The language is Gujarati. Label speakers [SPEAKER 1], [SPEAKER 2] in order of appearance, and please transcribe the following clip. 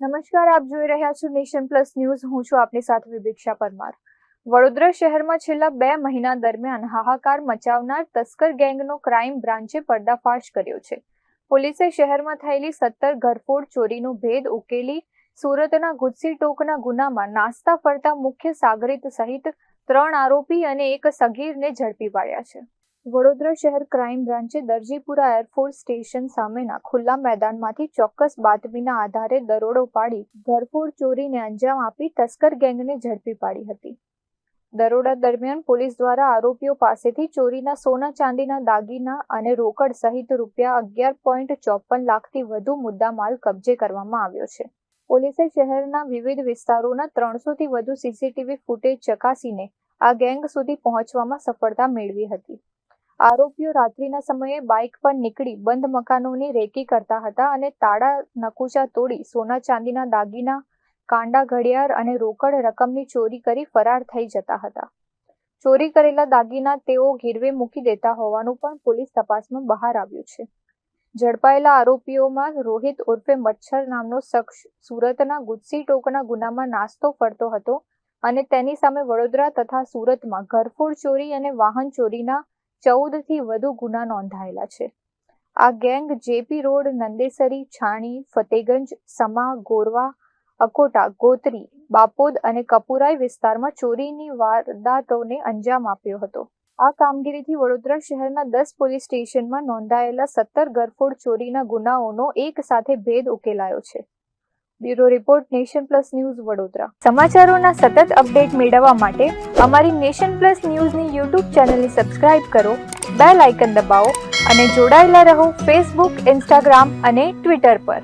[SPEAKER 1] નમસ્કાર, આપ જોઈ રહ્યા છો નેશન પ્લસ ન્યૂઝ. હું છું આપની સાથે વિભિક્ષા પરમાર. વડોદરા શહેરમાં છેલ્લા 2 મહિના દરમિયાન હાહાકાર મચાવનાર તસ્કર ગેંગનો ક્રાઇમ બ્રાન્ચે પર્દાફાશ કર્યો છે. પોલીસે શહેરમાં થયેલી 17 ઘરફોડ ચોરીનો ભેદ ઉકેલી સુરતના ગુજસી ટોકના ગુનામાં નાસ્તા ફરતા મુખ્ય સાગરીત સહિત 3 આરોપી અને એક સગીરને ઝડપી પાડ્યા છે. વડોદરા શહેર ક્રાઇમ બ્રાન્ચે દરજીપુરા એરફોર્સ સ્ટેશન સામેના ખુલ્લા મેદાનમાંથી ચોક્કસ બાતમીના આધારે દરોડો પાડી ઘરફોડ ચોરીને અંજામ આપી તસ્કર ગેંગને ઝડપી પાડી હતી. દરોડા દરમિયાન પોલીસ દ્વારા આરોપીઓ પાસેથી ચોરીના સોના ચાંદીના દાગીના અને રોકડ સહિત રૂપિયા 11.54 લાખથી વધુ મુદ્દામાલ કબજે કરવામાં આવ્યો છે. પોલીસે શહેરના વિવિધ વિસ્તારોના 300થી વધુ સીસીટીવી ફૂટેજ ચકાસીને આ ગેંગ સુધી પહોંચવામાં સફળતા મેળવી હતી. આરોપીઓ રાત્રિના સમયે બાઇક પર નીકળી બંધ મકાનોની રેકી કરતા હતા અને તાળા નકુચા તોડી સોના ચાંદીના દાગીના, કાંડા ઘડિયાળ અને રોકડ રકમની ચોરી કરી ફરાર થઈ જતા હતા. ચોરી કરેલા દાગીના તેઓ ગીરવે મૂકી દેતા હોવાનું પણ પોલીસ તપાસમાં બહાર આવ્યું છે. ઝડપાયેલા આરોપીઓમાં રોહિત ઉર્ફે મચ્છર નામનો શખ્સ સુરતના ગુજસી ટોકના ગુનામાં નાસ્તો ફરતો હતો અને તેની સામે વડોદરા તથા સુરતમાં ઘરફોડ ચોરી અને વાહન ચોરીના 14થી વધુ ગુના નોંધાયેલા છે. આ ગેંગ જેપી રોડ, નંદેસરી, છાણી, ફતેગંજ, સમા, ગોરવા, અકોટા, ગોત્રી, બાપોદ અને કપુરાઈ વિસ્તારમાં ચોરીની વારદાતોને અંજામ આપ્યો હતો. આ કામગીરીથી વડોદરા શહેરના 10 પોલીસ સ્ટેશનમાં નોંધાયેલા 17 ઘરફોડ ચોરીના ગુનાઓનો એક સાથે ભેદ ઉકેલાયો છે. Bureau report, nation plus news, Vadodara. સમાચારોના સતત અપડેટ મેળવવા માટે અમારી નેશન પ્લસ ન્યૂઝની યુટ્યુબ ચેનલને સબસ્ક્રાઇબ કરો, બેલ આઇકન દબાવો અને જોડાયેલા રહો ફેસબુક, ઇન્સ્ટાગ્રામ અને ટ્વિટર પર.